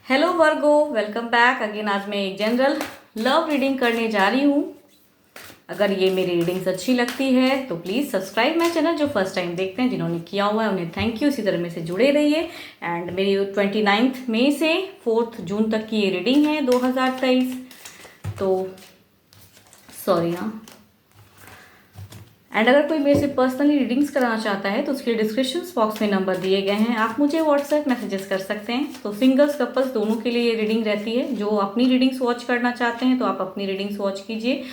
Hello वर्गो, welcome back again. आज मैं एक जनरल लव रीडिंग करने जा रही हूँ। अगर ये मेरी रीडिंग्स अच्छी लगती है तो प्लीज़ सब्सक्राइब माई चैनल। जो फर्स्ट टाइम देखते हैं, जिन्होंने किया हुआ है उन्हें थैंक यू। इसी तरह में से जुड़े रहिए। एंड मेरी 29 मई से 4 जून तक की ये रीडिंग है 2023। तो सॉरी हाँ। एंड अगर कोई मेरे से पर्सनली रीडिंग्स कराना चाहता है तो उसके डिस्क्रिप्शन बॉक्स में नंबर दिए गए हैं, आप मुझे व्हाट्सएप मैसेजेस कर सकते हैं। तो सिंगल्स कपल्स दोनों के लिए ये रीडिंग रहती है। जो अपनी रीडिंग्स वॉच करना चाहते हैं तो आप अपनी रीडिंग्स वॉच कीजिए,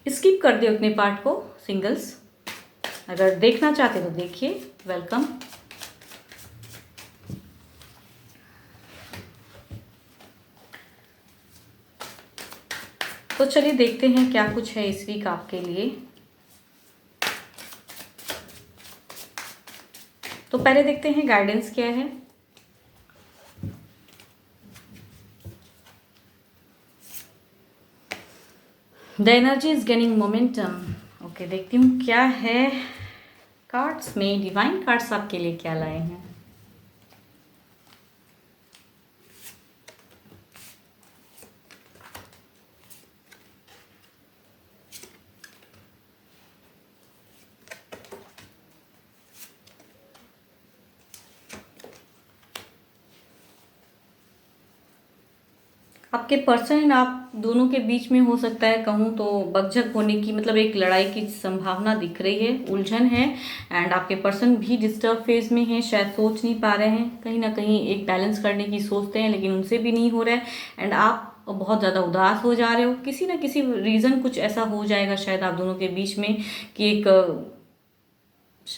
स्किप कर दे उतने पार्ट को। सिंगल्स अगर देखना चाहते तो देखिए, वेलकम। तो चलिए देखते हैं क्या कुछ है इस वीक आपके लिए। तो पहले देखते हैं गाइडेंस क्या है। The energy is gaining momentum. Okay, देखती हूँ क्या है कार्ड्स में। डिवाइन कार्ड्स आपके लिए क्या लाए हैं। आपके पर्सन एंड आप दोनों के बीच में हो सकता है, कहूँ तो बकझक होने की, मतलब एक लड़ाई की संभावना दिख रही है, उलझन है। एंड आपके पर्सन भी डिस्टर्ब फेज में है, शायद सोच नहीं पा रहे हैं, कहीं ना कहीं एक बैलेंस करने की सोचते हैं लेकिन उनसे भी नहीं हो रहा है। एंड आप बहुत ज़्यादा उदास हो जा रहे हो, किसी ना किसी रीज़न कुछ ऐसा हो जाएगा शायद आप दोनों के बीच में कि एक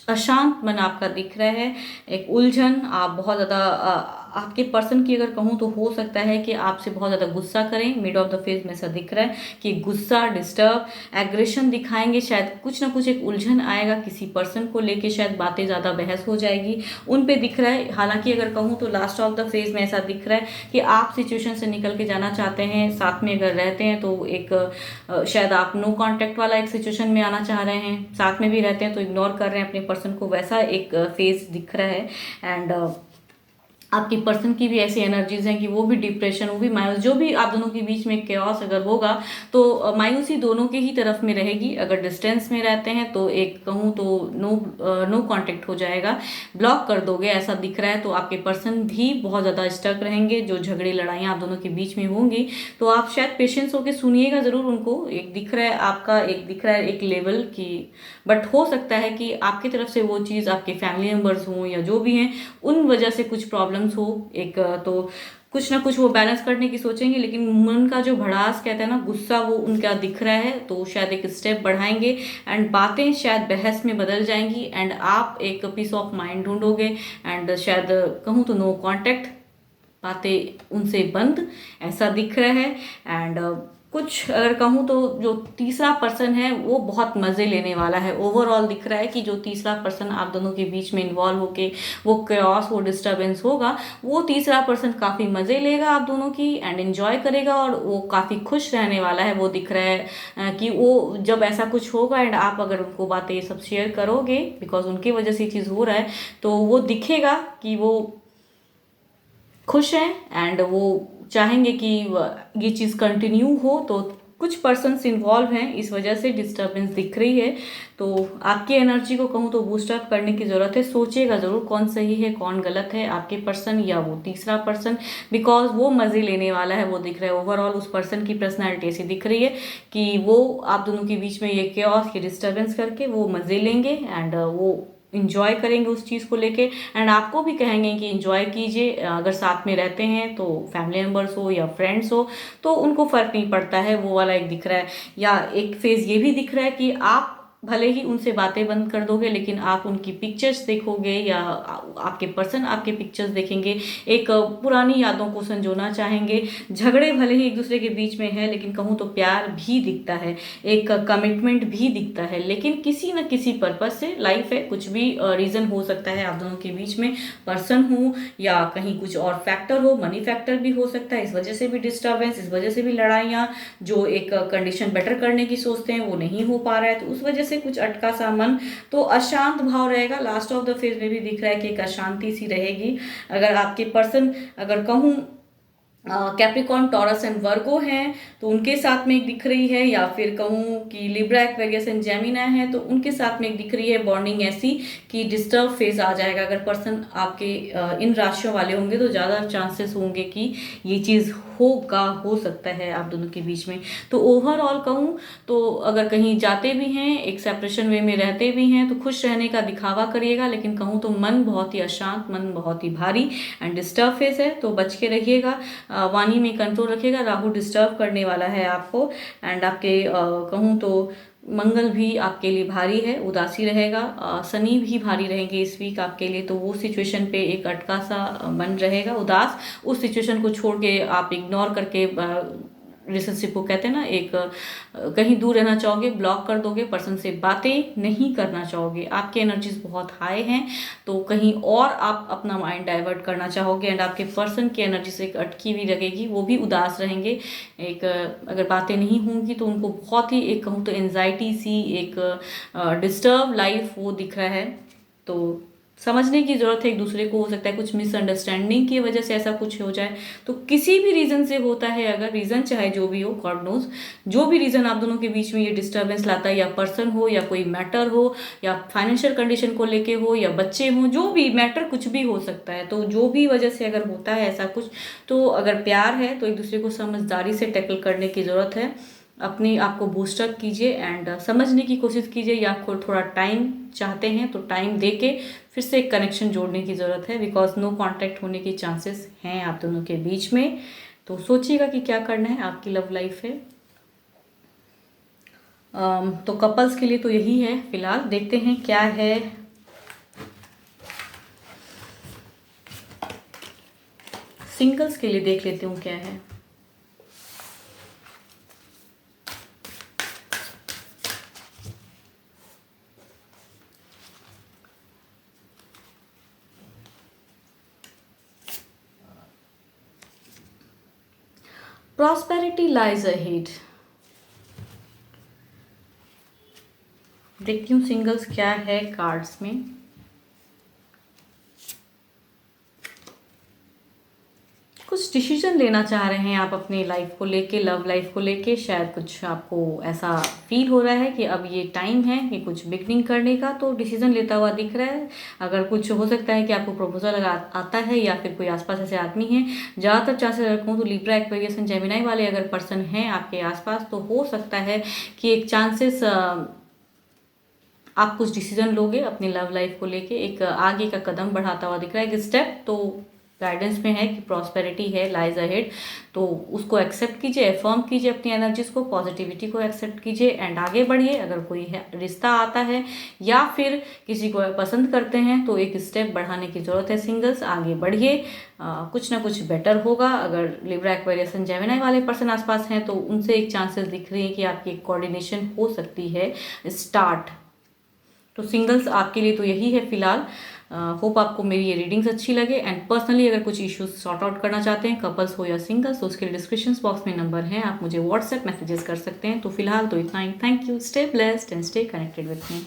अशांत मन आपका दिख रहा है, एक उलझन। आप बहुत ज़्यादा आपके पर्सन की अगर कहूँ तो हो सकता है कि आपसे बहुत ज़्यादा गुस्सा करें। मिड ऑफ द फेस में ऐसा दिख रहा है कि गुस्सा, डिस्टर्ब, एग्रेशन दिखाएंगे। शायद कुछ ना कुछ एक उलझन आएगा किसी पर्सन को लेके, शायद बातें ज़्यादा बहस हो जाएगी उन पे दिख रहा है। हालांकि अगर कहूँ तो लास्ट ऑफ द फेज में ऐसा दिख रहा है कि आप सिचुएशन से निकल के जाना चाहते हैं। साथ में अगर रहते हैं तो एक शायद आप नो कॉन्टेक्ट वाला एक सिचुएशन में आना चाह रहे हैं। साथ में भी रहते हैं तो इग्नोर कर रहे हैं अपने पर्सन को, वैसा एक फेज दिख रहा है। एंड आपकी पर्सन की भी ऐसी एनर्जीज हैं कि वो भी डिप्रेशन, वो भी मायूस, जो भी आप दोनों के बीच में केओस अगर होगा तो मायूसी दोनों के ही तरफ में रहेगी। अगर डिस्टेंस में रहते हैं तो एक कहूँ तो नो कांटेक्ट हो जाएगा, ब्लॉक कर दोगे ऐसा दिख रहा है। तो आपके पर्सन भी बहुत ज़्यादा स्टक रहेंगे। जो झगड़े लड़ाइयाँ आप दोनों के बीच में होंगी तो आप शायद पेशेंस होकर सुनिएगा ज़रूर उनको। एक दिख रहा है आपका, एक दिख रहा है एक लेवल की, बट हो सकता है कि आपकी तरफ से वो चीज़ आपके फैमिली मेम्बर्स हों या जो भी हैं उन वजह से कुछ प्रॉब्लम्स हो। एक तो कुछ ना कुछ वो बैलेंस करने की सोचेंगे लेकिन मन का जो भड़ास कहते हैं ना, गुस्सा, वो उनका दिख रहा है। तो शायद एक स्टेप बढ़ाएंगे एंड बातें शायद बहस में बदल जाएंगी एंड आप एक पीस ऑफ माइंड ढूंढोगे। एंड शायद कहूँ तो नो कांटेक्ट, बातें उनसे बंद, ऐसा दिख रहा है। एंड कुछ अगर कहूँ तो जो तीसरा पर्सन है वो बहुत मज़े लेने वाला है। ओवरऑल दिख रहा है कि जो तीसरा पर्सन आप दोनों के बीच में इन्वॉल्व होके वो कैओस, वो डिस्टर्बेंस होगा, वो तीसरा पर्सन काफ़ी मज़े लेगा आप दोनों की एंड एंजॉय करेगा और वो काफ़ी खुश रहने वाला है। वो दिख रहा है कि वो जब ऐसा कुछ होगा एंड आप अगर उनको बातें ये सब शेयर करोगे, बिकॉज उनकी वजह से ये चीज़ हो रहा है, तो वो दिखेगा कि वो खुश हैं एंड वो चाहेंगे कि ये चीज़ कंटिन्यू हो। तो कुछ पर्सन्स इन्वॉल्व हैं, इस वजह से डिस्टर्बेंस दिख रही है। तो आपकी एनर्जी को कहूँ तो बूस्ट अप करने की ज़रूरत है। सोचिएगा ज़रूर कौन सही है कौन गलत है, आपके पर्सन या वो तीसरा पर्सन, बिकॉज वो मज़े लेने वाला है। वो दिख रहा है ओवरऑल उस पर्सन की पर्सनैलिटी ऐसी दिख रही है कि वो आप दोनों के बीच में ये केओस, ये डिस्टर्बेंस करके वो मज़े लेंगे एंड वो इंजॉय करेंगे उस चीज़ को लेके। एंड आपको भी कहेंगे कि इंजॉय कीजिए। अगर साथ में रहते हैं तो फैमिली मेम्बर्स हो या फ्रेंड्स हो तो उनको फ़र्क नहीं पड़ता है, वो वाला एक दिख रहा है। या एक फेज़ ये भी दिख रहा है कि आप भले ही उनसे बातें बंद कर दोगे लेकिन आप उनकी पिक्चर्स देखोगे या आपके पर्सन आपके पिक्चर्स देखेंगे, एक पुरानी यादों को संजोना चाहेंगे। झगड़े भले ही एक दूसरे के बीच में है लेकिन कहूँ तो प्यार भी दिखता है, एक कमिटमेंट भी दिखता है। लेकिन किसी न किसी पर्पस से, लाइफ है, कुछ भी रीज़न हो सकता है आप दोनों के बीच में, पर्सन हो या कहीं कुछ और फैक्टर हो, मनी फैक्टर भी हो सकता है, इस वजह से भी डिस्टर्बेंस, इस वजह से भी लड़ाइयाँ। जो एक कंडीशन बेटर करने की सोचते हैं वो नहीं हो पा रहा है तो उस वजह से से कुछ अटका सा मन, तो अशांत भाव रहेगा। लास्ट ऑफ द फेज में भी दिख रहा है कि एक अशांति सी रहेगी। अगर आपके पर्सन, अगर कहूँ कैप्रिकॉर्न, टॉरस एंड वर्गो हैं तो उनके साथ में एक दिख रही है, या फिर कहूँ कि लिब्रा, एक्वेरियस एंड जेमिनी है तो उनके साथ में एक दिख रही है बॉन्डिंग ऐसी कि डिस्टर्ब फेज आ जाएगा। अगर पर्सन आपके इन राशियों वाले होंगे तो ज़्यादा चांसेस होंगे कि ये चीज़ हो सकता है आप दोनों के बीच में। तो ओवरऑल कहूँ तो अगर कहीं जाते भी हैं, एक सेपरेशन वे में रहते भी हैं तो खुश रहने का दिखावा करिएगा, लेकिन कहूँ तो मन बहुत ही अशांत, मन बहुत ही भारी एंड डिस्टर्ब फेस है, तो बच के रहिएगा। वाणी में कंट्रोल रखिएगा। राहु डिस्टर्ब करने वाला है आपको, एंड आपके कहूँ तो मंगल भी आपके लिए भारी है, उदासी रहेगा। शनि भी भारी रहेंगे इस वीक आपके लिए, तो वो सिचुएशन पे एक अटका सा मन रहेगा, उदास। उस सिचुएशन को छोड़ के आप इग्नोर करके रिलेशनशिप को कहते हैं ना, एक कहीं दूर रहना चाहोगे, ब्लॉक कर दोगे, पर्सन से बातें नहीं करना चाहोगे। आपकी एनर्जीज बहुत हाई हैं तो कहीं और आप अपना माइंड डाइवर्ट करना चाहोगे, एंड आपके पर्सन की एनर्जी से एक अटकी हुई लगेगी, वो भी उदास रहेंगे। एक अगर बातें नहीं होंगी तो उनको बहुत ही एक कहूँ तो एंजाइटी सी, एक डिस्टर्ब लाइफ वो दिख रहा है। तो समझने की ज़रूरत है एक दूसरे को। हो सकता है कुछ मिसअंडरस्टैंडिंग की वजह से ऐसा कुछ हो जाए, तो किसी भी रीज़न से होता है, अगर रीज़न चाहे जो भी हो, गॉड नोज, जो भी रीज़न आप दोनों के बीच में ये डिस्टर्बेंस लाता है, या पर्सन हो, या कोई मैटर हो, या फाइनेंशियल कंडीशन को लेके हो, या बच्चे हों, जो भी मैटर कुछ भी हो सकता है। तो जो भी वजह से अगर होता है ऐसा कुछ, तो अगर प्यार है तो एक दूसरे को समझदारी से टैकल करने की ज़रूरत है। अपने आप को बूस्टअप कीजिए एंड समझने की कोशिश कीजिए, या आपको थोड़ा टाइम चाहते हैं तो टाइम दे के फिर से एक कनेक्शन जोड़ने की ज़रूरत है, बिकॉज नो कांटेक्ट होने के चांसेस हैं आप दोनों के बीच में। तो सोचिएगा कि क्या करना है, आपकी लव लाइफ है। तो कपल्स के लिए तो यही है फिलहाल। देखते हैं क्या है सिंगल्स के लिए, देख लेती हूँ क्या है। Prosperity lies ahead. देखती हूँ सिंगल्स क्या है कार्ड्स में। कुछ डिसीजन लेना चाह रहे हैं आप अपनी लाइफ को लेके, लव लाइफ को लेके। शायद कुछ आपको ऐसा फील हो रहा है कि अब ये टाइम है कि कुछ बिगनिंग करने का, तो डिसीजन लेता हुआ दिख रहा है। अगर कुछ हो सकता है कि आपको प्रपोजल आता है, या फिर कोई आसपास ऐसे आदमी हैं। ज़्यादातर चांसेस रखूँ तो लिब्रा, एक्वेरियस एंड जेमिनी वाले अगर पर्सन हैं आपके आसपास, तो हो सकता है कि एक चांसेस आप कुछ डिसीजन लोगे अपनी लव लाइफ को लेके, एक आगे का कदम बढ़ाता हुआ दिख रहा है, एक स्टेप। तो गाइडेंस में है कि प्रॉस्पेरिटी है, लाइज अहेड, तो उसको एक्सेप्ट कीजिए, एफर्म कीजिए अपनी एनर्जीज को, पॉजिटिविटी को एक्सेप्ट कीजिए एंड आगे बढ़िए। अगर कोई है रिश्ता आता है या फिर किसी को पसंद करते हैं तो एक स्टेप बढ़ाने की ज़रूरत है सिंगल्स, आगे बढ़िए। कुछ ना कुछ बेटर होगा। अगर लिब्रा, एक्वेरियस एंड जेमिनी वाले पर्सन आसपास हैं तो उनसे एक चांसेस दिख रही है कि आपकी कोऑर्डिनेशन हो सकती है स्टार्ट। तो सिंगल्स आपके लिए तो यही है फिलहाल। होप आपको मेरी ये रीडिंग्स अच्छी लगे, एंड पर्सनली अगर कुछ इश्यूज सॉर्ट आउट करना चाहते हैं, कपल्स हो या सिंगल्स, तो उसके लिए डिस्क्रिप्शन बॉक्स में नंबर है, आप मुझे व्हाट्सएप मैसेजेस कर सकते हैं। तो फिलहाल तो इतना ही। Thank you, stay blessed and stay connected with me.